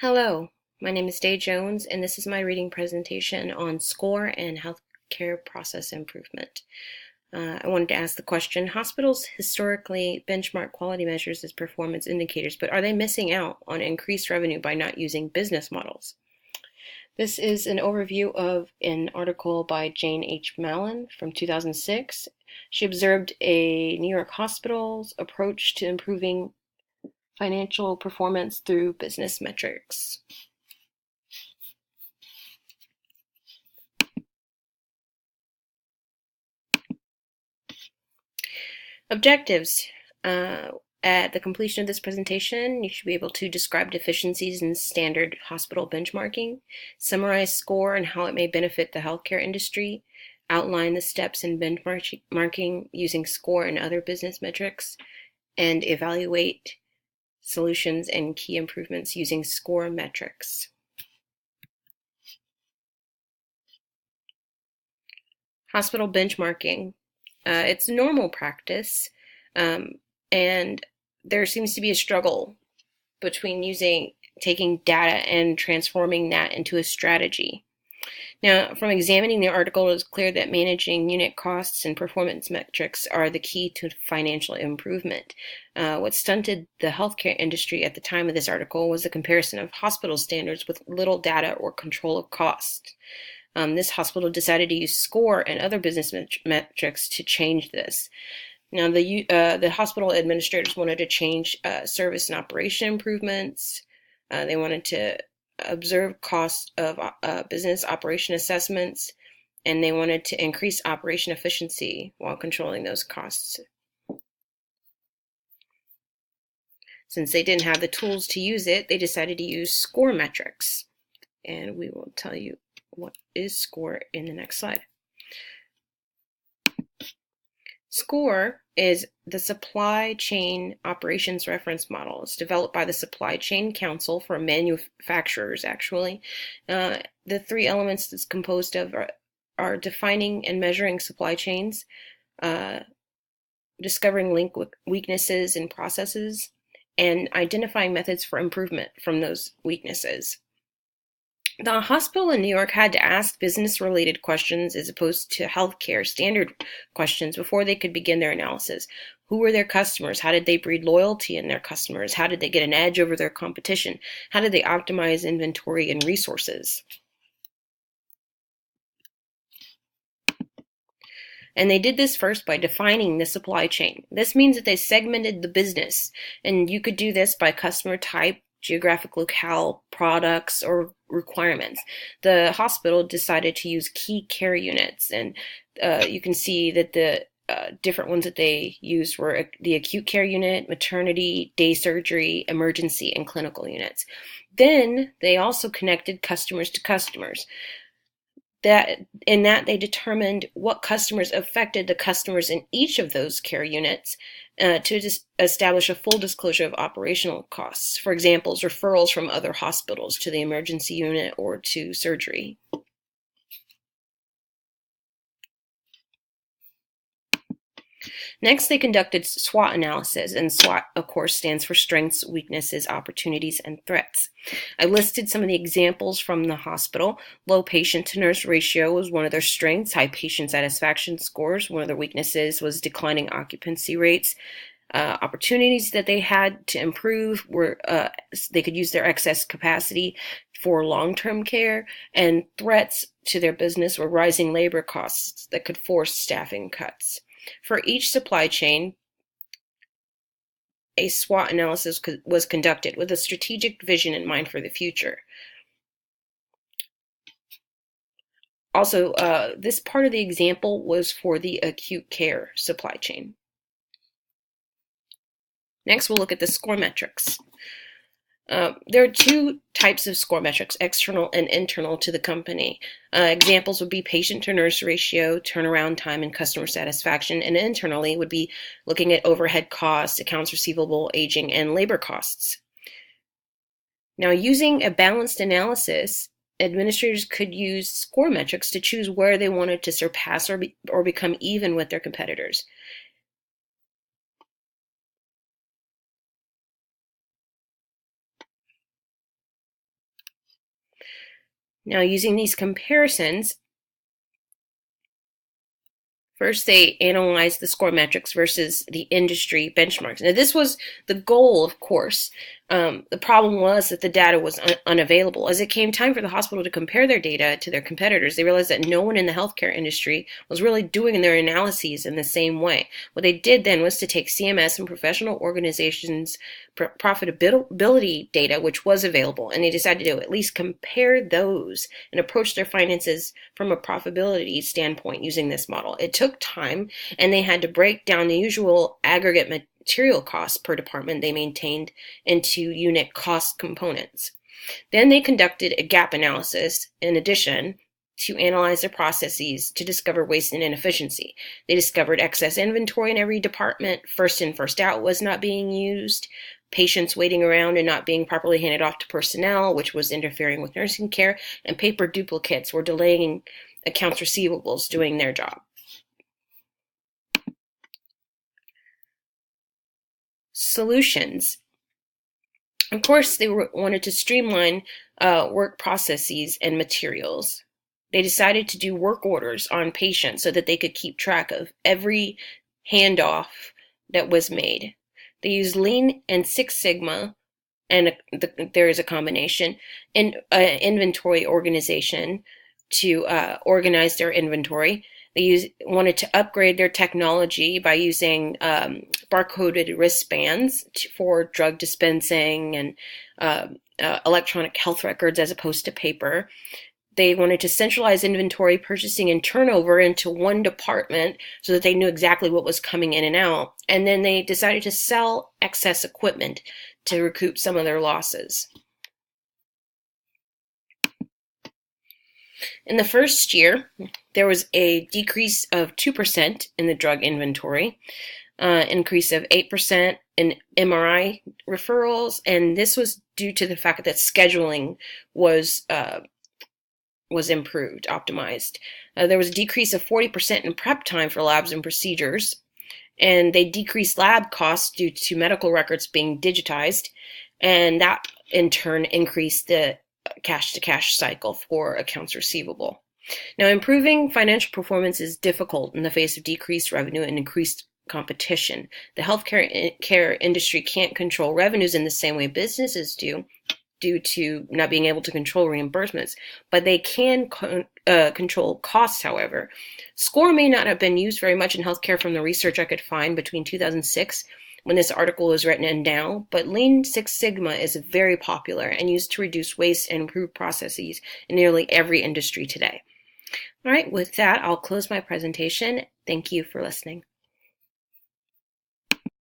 Hello, my name is Day Jones, and this is my reading presentation on SCOR and healthcare process improvement. I wanted to ask the question, hospitals historically benchmark quality measures as performance indicators, but are they missing out on increased revenue by not using business models? This is an overview of an article by Jane H. Malin from 2006. She observed a New York hospital's approach to improving financial performance through business metrics. Objectives. At the completion of this presentation, you should be able to describe deficiencies in standard hospital benchmarking, summarize SCOR and how it may benefit the healthcare industry, outline the steps in benchmarking using SCOR and other business metrics, and evaluate solutions and key improvements using SCOR metrics. Hospital benchmarking. It's normal practice, and there seems to be a struggle between taking data and transforming that into a strategy. Now, from examining the article, it is clear that managing unit costs and performance metrics are the key to financial improvement. What stunted the healthcare industry at the time of this article was the comparison of hospital standards with little data or control of cost. This hospital decided to use SCOR and other business metrics to change this. Now, the hospital administrators wanted to change service and operation improvements. They wanted to observe cost of business operation assessments, and they wanted to increase operation efficiency while controlling those costs. Since they didn't have the tools to use it, they decided to use SCOR metrics. And we will tell you what is SCOR in the next slide. SCOR is the Supply Chain Operations Reference Model. It's developed by the Supply Chain Council for manufacturers, actually. The three elements it's composed of are defining and measuring supply chains, discovering link weaknesses in processes, and identifying methods for improvement from those weaknesses. The hospital in New York had to ask business-related questions as opposed to healthcare standard questions before they could begin their analysis. Who were their customers? How did they breed loyalty in their customers? How did they get an edge over their competition? How did they optimize inventory and resources? And they did this first by defining the supply chain. This means that they segmented the business, and you could do this by customer type, geographic locale, products, or requirements. The hospital decided to use key care units, and you can see that the different ones that they used were the acute care unit, maternity, day surgery, emergency, and clinical units. Then they also connected customers to customers. In that they determined what customers affected the customers in each of those care units to establish a full disclosure of operational costs. For example, referrals from other hospitals to the emergency unit or to surgery. Next, they conducted SWOT analysis, and SWOT, of course, stands for strengths, weaknesses, opportunities, and threats. I listed some of the examples from the hospital. Low patient-to-nurse ratio was one of their strengths. High patient satisfaction scores. One of their weaknesses was declining occupancy rates. Opportunities that they had to improve were they could use their excess capacity for long-term care, and threats to their business were rising labor costs that could force staffing cuts. For each supply chain, a SWOT analysis was conducted with a strategic vision in mind for the future. Also, this part of the example was for the acute care supply chain. Next, we'll look at the SCOR metrics. There are two types of SCOR metrics, external and internal to the company. Examples would be patient-to-nurse ratio, turnaround time, and customer satisfaction, and internally would be looking at overhead costs, accounts receivable, aging, and labor costs. Now, using a balanced analysis, administrators could use SCOR metrics to choose where they wanted to surpass or become even with their competitors. Now, using these comparisons, first, they analyzed the SCOR metrics versus the industry benchmarks. Now, this was the goal, of course. The problem was that the data was unavailable. As it came time for the hospital to compare their data to their competitors, they realized that no one in the healthcare industry was really doing their analyses in the same way. What they did then was to take CMS and professional organizations' profitability data, which was available, and they decided to at least compare those and approach their finances from a profitability standpoint using this model. It took time, and they had to break down the usual aggregate material costs per department they maintained into unit cost components. Then they conducted a gap analysis in addition to analyze their processes to discover waste and inefficiency. They discovered excess inventory in every department, first in, first out was not being used, patients waiting around and not being properly handed off to personnel, which was interfering with nursing care, and paper duplicates were delaying accounts receivables doing their job. Solutions. Of course, they wanted to streamline work processes and materials. They decided to do work orders on patients so that they could keep track of every handoff that was made. They used Lean and Six Sigma, and there is a combination, in inventory organization to organize their inventory. They wanted to upgrade their technology by using barcoded wristbands for drug dispensing and electronic health records as opposed to paper. They wanted to centralize inventory, purchasing, and turnover into one department so that they knew exactly what was coming in and out. And then they decided to sell excess equipment to recoup some of their losses. In the first year, there was a decrease of 2% in the drug inventory, increase of 8% in MRI referrals, and this was due to the fact that scheduling was improved, optimized. There was a decrease of 40% in prep time for labs and procedures, and they decreased lab costs due to medical records being digitized, and that in turn increased the cash-to-cash cycle for accounts receivable. Now, improving financial performance is difficult in the face of decreased revenue and increased competition. The healthcare industry can't control revenues in the same way businesses do, due to not being able to control reimbursements, but they can control costs, however. SCOR may not have been used very much in healthcare from the research I could find between 2006 when this article was written and now, but Lean Six Sigma is very popular and used to reduce waste and improve processes in nearly every industry today. All right, with that, I'll close my presentation. Thank you for listening.